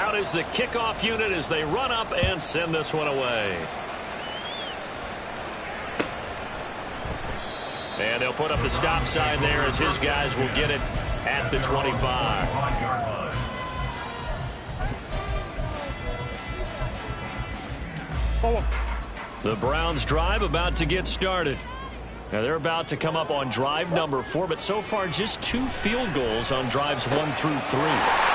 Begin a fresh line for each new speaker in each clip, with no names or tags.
Out is the kickoff unit as they run up and send this one away. And they'll put up the stop sign there as his guys will get it at the 25. The Browns drive about to get started. Now they're about to come up on drive number 4, but so far just 2 field goals on drives 1 through 3.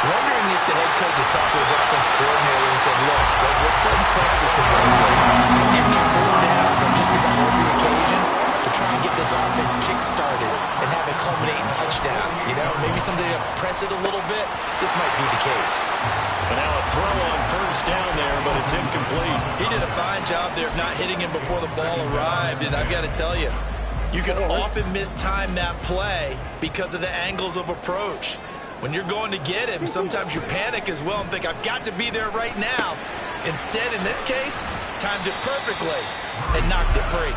Wondering if the head coach is talking to his offensive coordinator and said, look, let's go and press this a little bit. I'm giving you 4 downs on just about every occasion to try and get this offense kick-started and have it culminate in touchdowns. You know, maybe somebody to press it a little bit. This might be the case.
But now a throw on first down there, but it's incomplete.
He did a fine job there of not hitting him before the ball arrived, and I've got to tell you, you can often mistime that play because of the angles of approach. When you're going to get him, sometimes you panic as well and think, I've got to be there right now. Instead, in this case, timed it perfectly and knocked it free.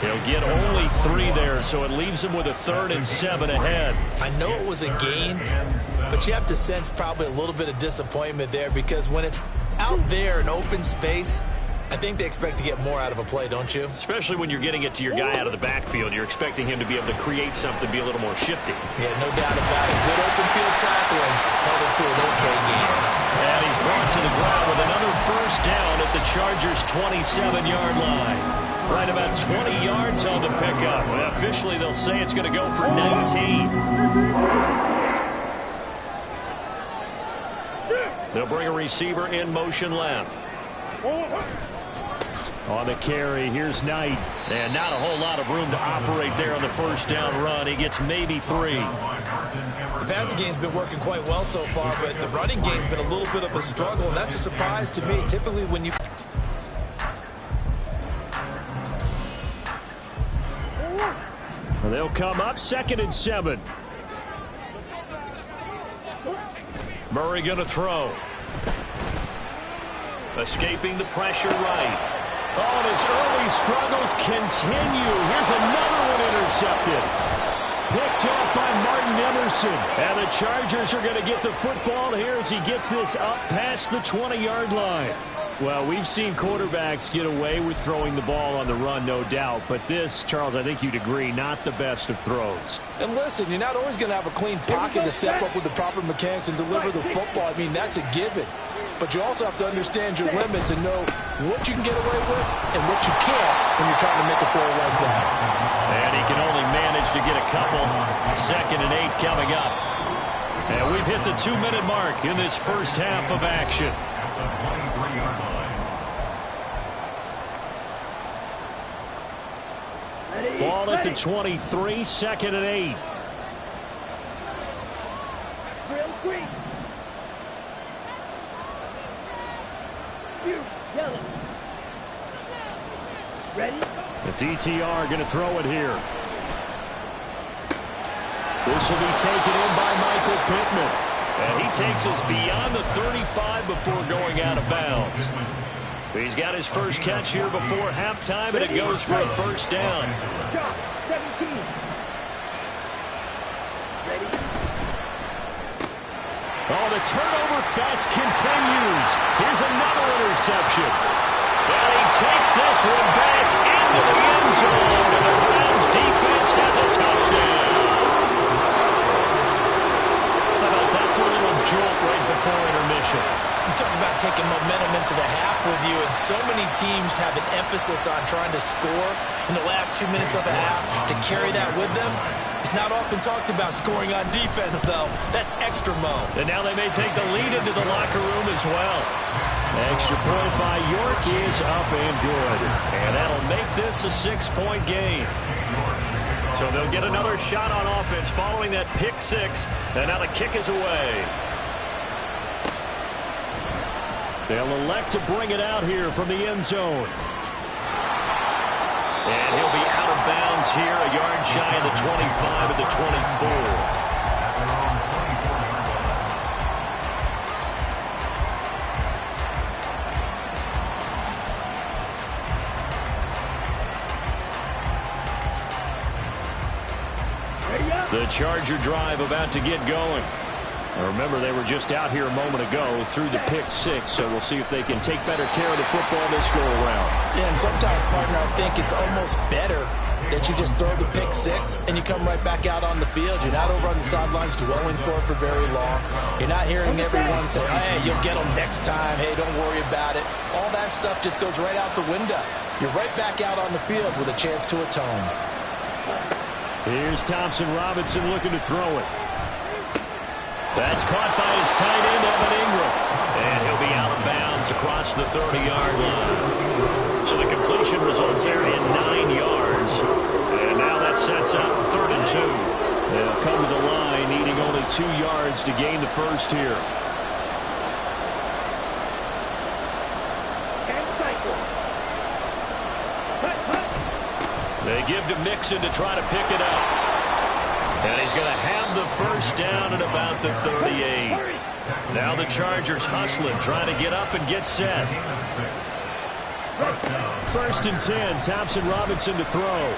He'll get only 3 there, so it leaves him with a 3rd and 7 ahead.
I know it was a gain, but you have to sense probably a little bit of disappointment there because when it's out there in open space, I think they expect to get more out of a play, don't you?
Especially when you're getting it to your guy out of the backfield. You're expecting him to be able to create something, be a little more shifty.
Yeah, no doubt about it. Good open field tackling held it to an okay game.
And he's brought to the ground with another first down at the Chargers' 27-yard line. Right about 20 yards on the pickup. Well, officially, they'll say it's going to go for 19. They'll bring a receiver in motion left. On the carry, here's Knight. And not a whole lot of room to operate there on the first down run. He gets maybe 3.
The passing game's been working quite well so far, but the running game's been a little bit of a struggle, and that's a surprise to me. Typically, when you...
They'll come up 2nd and 7. Murray going to throw. Escaping the pressure right. Oh, and his early struggles continue. Here's another one intercepted. Picked off by Martin Emerson. And the Chargers are going to get the football here as he gets this up past the 20-yard line. Well, we've seen quarterbacks get away with throwing the ball on the run, no doubt. But this, Charles, I think you'd agree, not the best of throws.
And listen, you're not always going to have a clean pocket to step up with the proper mechanics and deliver the football. I mean, that's a given. But you also have to understand your limits and know what you can get away with and what you can't when you're trying to make a throw like that.
And he can only manage to get a couple. 2nd and 8 coming up. And we've hit the 2-minute mark in this first half of action. Ball at the 23, 2nd and 8. The DTR going to throw it here. This will be taken in by Michael Pittman. And he takes us beyond the 35 before going out of bounds. He's got his first catch here before halftime, and it goes for a first down. Oh, the turnover fest continues. Here's another interception. And he takes this one back into the end zone, and the Browns defense has a touchdown. How about that for a little jolt right before intermission?
You talk about taking momentum into the half with you, and so many teams have an emphasis on trying to score in the last 2 minutes of a half. To carry that with them, it's not often talked about scoring on defense, though. That's extra mo.
And now they may take the lead into the locker room as well. Extra point by York is up and good. And that'll make this a 6-point game. So they'll get another shot on offense following that pick 6. And now the kick is away. They'll elect to bring it out here from the end zone. And he'll be out of bounds here, a yard shy of the 25 at the 24. The Charger drive about to get going. Remember, they were just out here a moment ago through the pick six, so we'll see if they can take better care of the football this go-around.
Yeah, and sometimes, partner, I think it's almost better that you just throw the pick six and you come right back out on the field. You're not over on the sidelines dwelling for it for very long. You're not hearing everyone say, hey, you'll get them next time. Hey, don't worry about it. All that stuff just goes right out the window. You're right back out on the field with a chance to atone.
Here's Thompson Robinson looking to throw it. That's caught by his tight end, Evan Ingram. And he'll be out of bounds across the 30-yard line. So the completion results there in 9 yards. And now that sets up 3rd and 2. They'll come to the line needing only 2 yards to gain the first here. They give to Mixon to try to pick it up. And he's going to have the first down at about the 38. Now the Chargers hustling, trying to get up and get set. 1st and 10, Thompson Robinson to throw.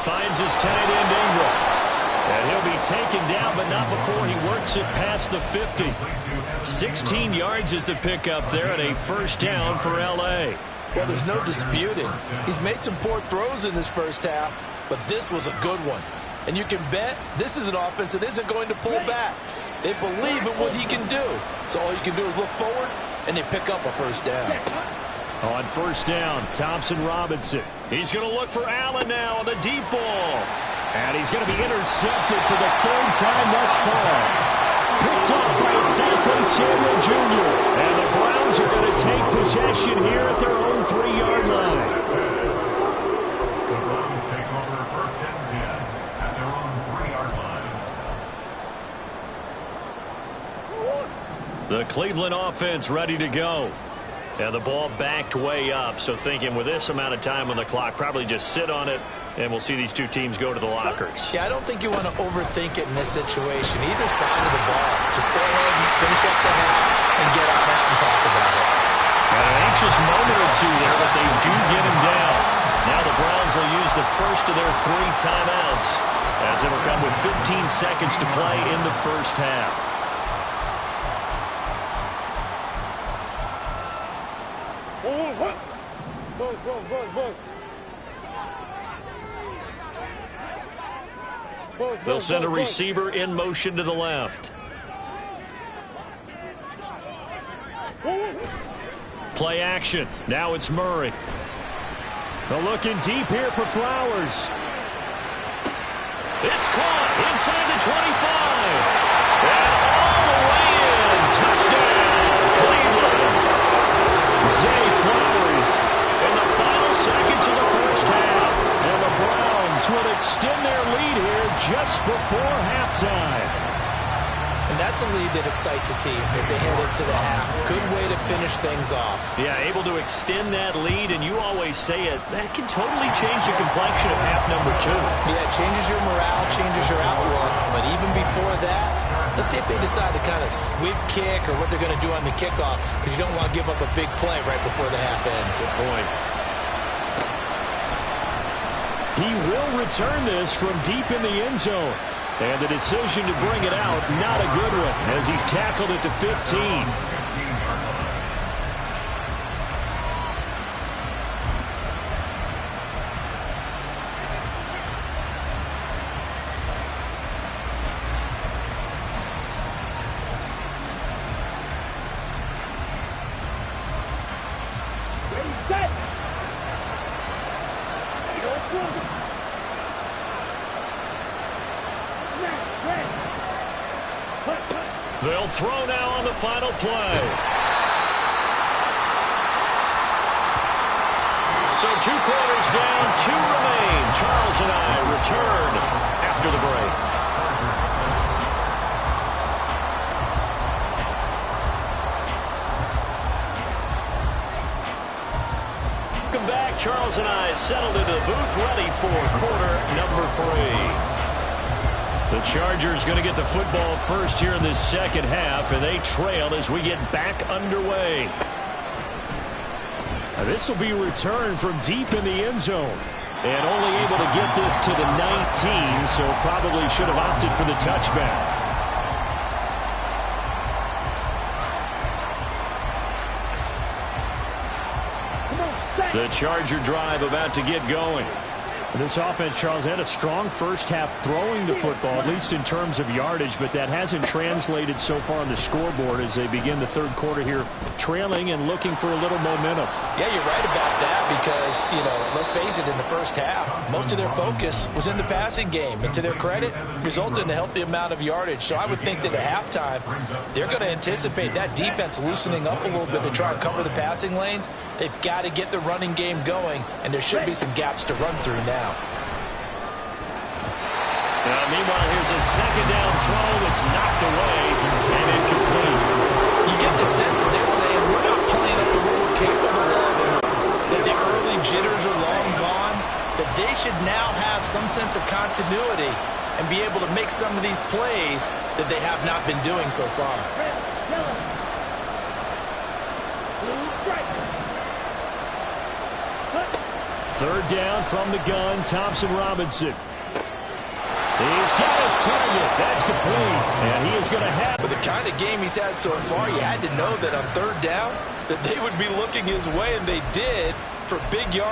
Finds his tight end Ingram. And he'll be taken down, but not before he works it past the 50. 16 yards is the pickup there, and a first down for L.A.
Well, there's no disputing. He's made some poor throws in this first half, but this was a good one. And you can bet this is an offense that isn't going to pull back. They believe in what he can do. So all you can do is look forward, and they pick up a first down.
On first down, Thompson Robinson. He's going to look for Allen now on the deep ball. And he's going to be intercepted for the 3rd time thus far. Picked off by Asante Samuel Jr. And the Browns are going to take possession here at their own 3-yard line. The Cleveland offense ready to go. And the ball backed way up. So thinking with this amount of time on the clock, probably just sit on it, and we'll see these two teams go to the lockers.
Yeah, I don't think you want to overthink it in this situation. Either side of the ball. Just go ahead and finish up the half and get on out and talk about it.
And an anxious moment or two there, but they do get him down. Now the Browns will use the first of their 3 timeouts as it will come with 15 seconds to play in the first half. They'll send a receiver in motion to the left. Play action. Now it's Murray. They're looking deep here for Flowers. It's caught inside the 25. And all the way in. Touchdown, Cleveland. Zay Flowers in the final seconds of the first half. And the Browns will extend their lead here just before halftime.
And that's a lead that excites a team as they head into the half. Good way to finish things off.
Yeah, able to extend that lead, and you always say it, that can totally change the complexion of half number 2.
Yeah, it changes your morale, changes your outlook. But even before that, let's see if they decide to kind of squib kick or what they're going to do on the kickoff, because you don't want to give up a big play right before the half ends.
Good point. He will return this from deep in the end zone. And the decision to bring it out, not a good one, as he's tackled at the 15. They'll throw now on the final play. So 2 quarters down, 2 remain. Charles and I return after the break. Welcome back. Charles and I settled into the booth, ready for quarter number 3. The Chargers going to get the football first here in this second half, and they trail as we get back underway. Now this will be a return from deep in the end zone, and only able to get this to the 19, so probably should have opted for the touchback. The Charger drive about to get going. This offense, Charles, had a strong first half throwing the football, at least in terms of yardage, but that hasn't translated so far on the scoreboard as they begin the third quarter here, trailing and looking for a little momentum.
Yeah, you're right about that because, let's face it, in the first half, most of their focus was in the passing game. And to their credit, resulted in a healthy amount of yardage. So I would think that at halftime, they're going to anticipate that defense loosening up a little bit to try and cover the passing lanes. They've got to get the running game going, and there should be some gaps to run through now.
Meanwhile, here's a second down throw that's knocked away and incomplete.
You get the sense that they're saying we're not playing up to what we're capable of, and that the early jitters are long gone, that they should now have some sense of continuity and be able to make some of these plays that they have not been doing so far.
Third down from the gun, Thompson-Robinson. He's got his target. That's complete. And he is going to have...
With the kind of game he's had so far, you had to know that on third down, that they would be looking his way, and they did, for big yards.